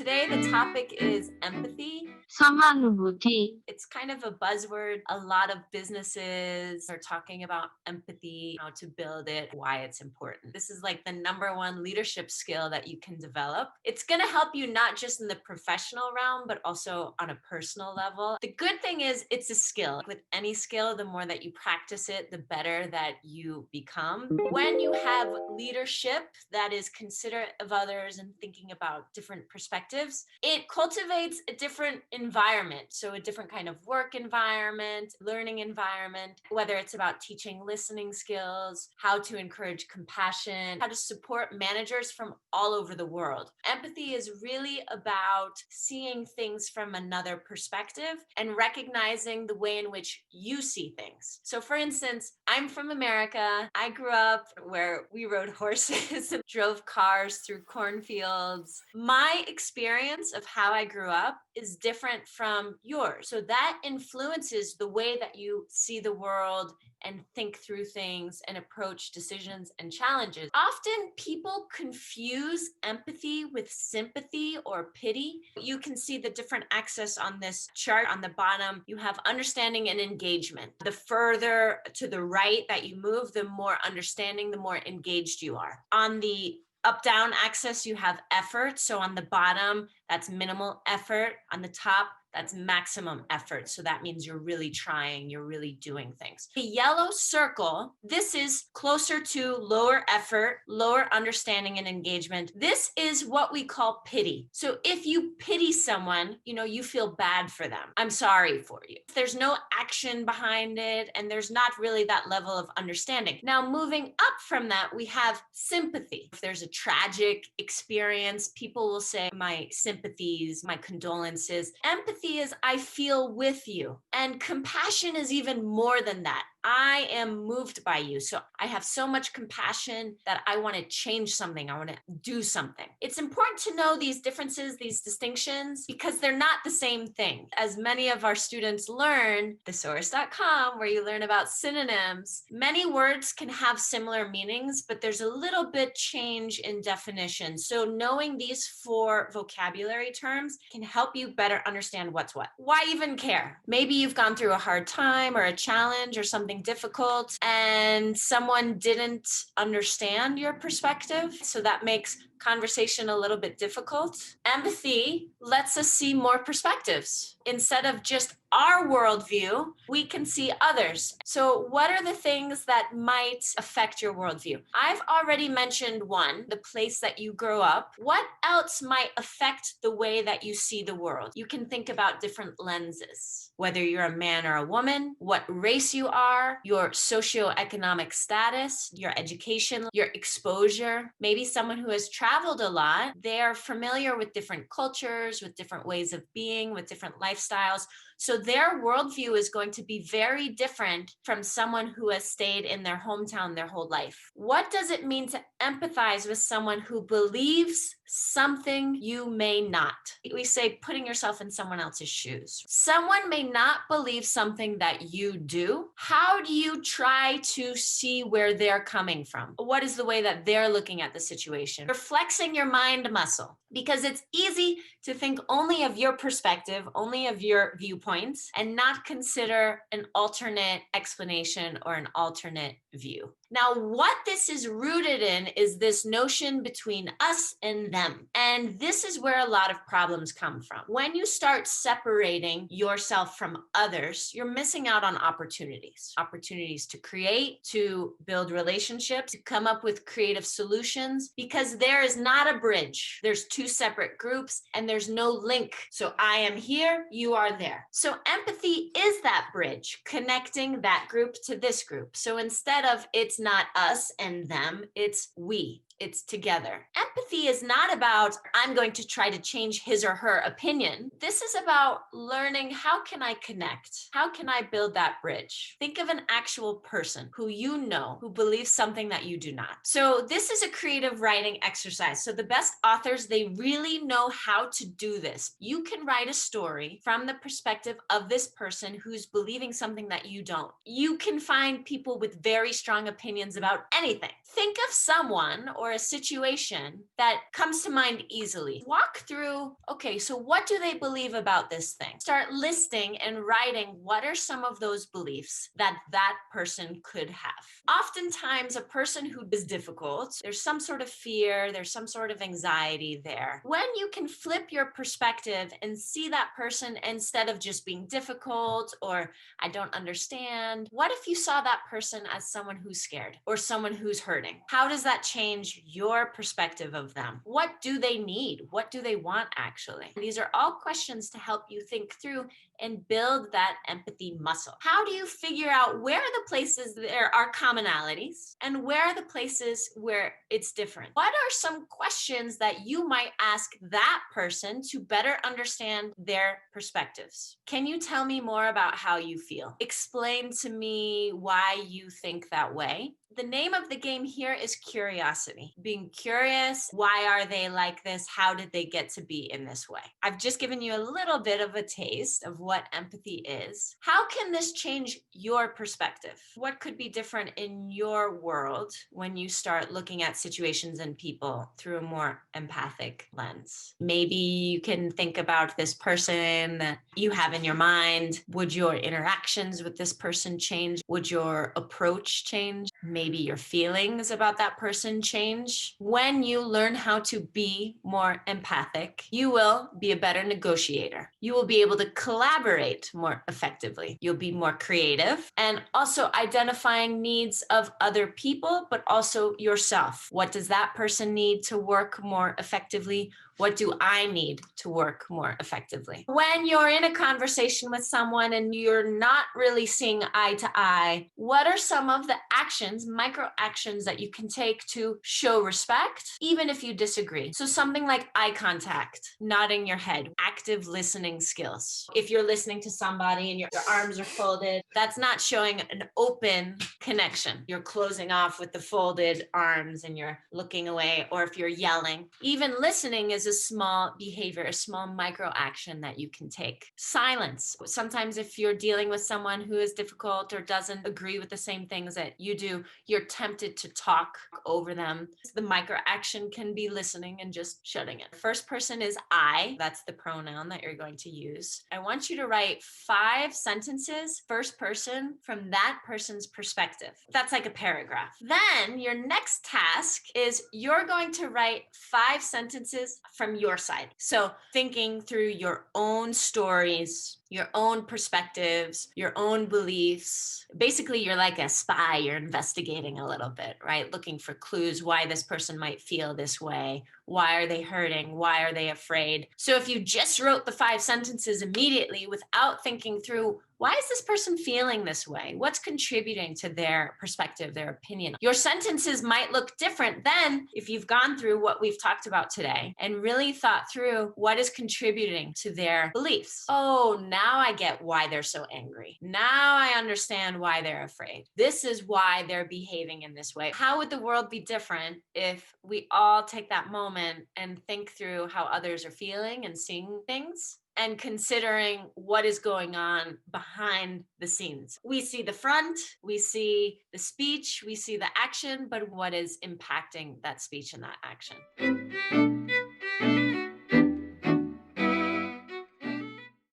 Today, the topic is empathy. Samanubuti. It's kind of a buzzword. A lot of businesses are talking about empathy, how to build it, why it's important. This is like the number one leadership skill that you can develop. It's going to help you not just in the professional realm, but also on a personal level. The good thing is it's a skill. With any skill, the more that you practice it, the better that you become. When you have leadership that is considerate of others and thinking about different perspectives, it cultivates a different environment. So a different kind of work environment, learning environment, whether it's about teaching listening skills, how to encourage compassion, how to support managers from all over the world. Empathy is really about seeing things from another perspective and recognizing the way in which you see things. So for instance, I'm from America. I grew up where we rode horses and drove cars through cornfields. My experience of how I grew up is different from yours. So that influences the way that you see the world and think through things and approach decisions and challenges. Often people confuse empathy with sympathy or pity. You can see the different axes on this chart. On the bottom, you have understanding and engagement. The further to the right that you move, the more understanding, the more engaged you are. On the up-down axis, you have effort. So on the bottom, that's minimal effort. On the top, that's maximum effort. So that means you're really trying, you're really doing things. The yellow circle, this is closer to lower effort, lower understanding and engagement. This is what we call pity. So if you pity someone, you feel bad for them. I'm sorry for you. There's no action behind it, and there's not really that level of understanding. Now, moving up from that, we have sympathy. If there's a tragic experience, people will say, my sympathies, my condolences. Empathy is I feel with you. And compassion is even more than that. I am moved by you. So I have so much compassion that I want to change something. I want to do something. It's important to know these differences, these distinctions, because they're not the same thing. As many of our students learn, thesaurus.com, where you learn about synonyms, many words can have similar meanings, but there's a little bit change in definition. So knowing these four vocabulary terms can help you better understand what's what. Why even care? Maybe you've gone through a hard time or a challenge or something difficult and someone didn't understand your perspective. So that makes conversation a little bit difficult. Empathy lets us see more perspectives. Instead of just our worldview, we can see others. So what are the things that might affect your worldview? I've already mentioned one, the place that you grow up. What else might affect the way that you see the world? You can think about different lenses, whether you're a man or a woman, what race you are, your socioeconomic status, your education, your exposure. Maybe someone who has traveled a lot, they're familiar with different cultures, with different ways of being, with different lifestyles. So their worldview is going to be very different from someone who has stayed in their hometown their whole life. What does it mean to empathize with someone who believes something you may not? We say putting yourself in someone else's shoes. Someone may not believe something that you do. How do you try to see where they're coming from? What is the way that they're looking at the situation? You're flexing your mind muscle, because it's easy to think only of your perspective, only of your viewpoints, and not consider an alternate explanation or an alternate view. Now, what this is rooted in is this notion between us and them. And this is where a lot of problems come from. When you start separating yourself from others, you're missing out on opportunities to create, to build relationships, to come up with creative solutions, because there is not a bridge. There's two separate groups and there's no link. So I am here, you are there. So empathy is that bridge connecting that group to this group. So instead of it's not us and them, it's we. It's together. Empathy is not about, I'm going to try to change his or her opinion. This is about learning, how can I connect? How can I build that bridge? Think of an actual person who you know, who believes something that you do not. So this is a creative writing exercise. So the best authors, they really know how to do this. You can write a story from the perspective of this person who's believing something that you don't. You can find people with very strong opinions about anything. Think of someone or a situation that comes to mind easily. Walk through, okay, so what do they believe about this thing? Start listing and writing what are some of those beliefs that that person could have. Oftentimes, a person who is difficult, there's some sort of fear, there's some sort of anxiety there. When you can flip your perspective and see that person instead of just being difficult or I don't understand, what if you saw that person as someone who's scared or someone who's hurting? How does that change your perspective of them? What do they need? What do they want actually? These are all questions to help you think through and build that empathy muscle. How do you figure out where are the places there are commonalities and where are the places where it's different? What are some questions that you might ask that person to better understand their perspectives? Can you tell me more about how you feel? Explain to me why you think that way. The name of the game here is curiosity. Being curious, why are they like this? How did they get to be in this way? I've just given you a little bit of a taste of what empathy is. How can this change your perspective? What could be different in your world when you start looking at situations and people through a more empathic lens? Maybe you can think about this person that you have in your mind. Would your interactions with this person change? Would your approach change? Maybe your feelings about that person change. When you learn how to be more empathic, you will be a better negotiator. You will be able to collaborate more effectively. You'll be more creative and also identifying needs of other people, but also yourself. What does that person need to work more effectively? What do I need to work more effectively? When you're in a conversation with someone and you're not really seeing eye to eye, what are some of the actions, micro actions that you can take to show respect, even if you disagree? So something like eye contact, nodding your head, active listening skills. If you're listening to somebody and your arms are folded, that's not showing an open connection. You're closing off with the folded arms and you're looking away, or if you're yelling. Even listening is a small behavior, a small micro action that you can take. Silence. Sometimes if you're dealing with someone who is difficult or doesn't agree with the same things that you do, you're tempted to talk over them. The micro action can be listening and just shutting it. First person is I. That's the pronoun that you're going to use. I want you to write 5 sentences, first person, from that person's perspective. That's like a paragraph. Then your next task is you're going to write 5 sentences from your side. So thinking through your own stories, your own perspectives, your own beliefs. Basically, you're like a spy. You're investigating a little bit, right? Looking for clues why this person might feel this way. Why are they hurting? Why are they afraid? So if you just wrote the 5 sentences immediately without thinking through, why is this person feeling this way? What's contributing to their perspective, their opinion? Your sentences might look different than if you've gone through what we've talked about today and really thought through what is contributing to their beliefs. Oh, now I get why they're so angry. Now I understand why they're afraid. This is why they're behaving in this way. How would the world be different if we all take that moment and think through how others are feeling and seeing things? And considering what is going on behind the scenes. We see the front, we see the speech, we see the action, but what is impacting that speech and that action?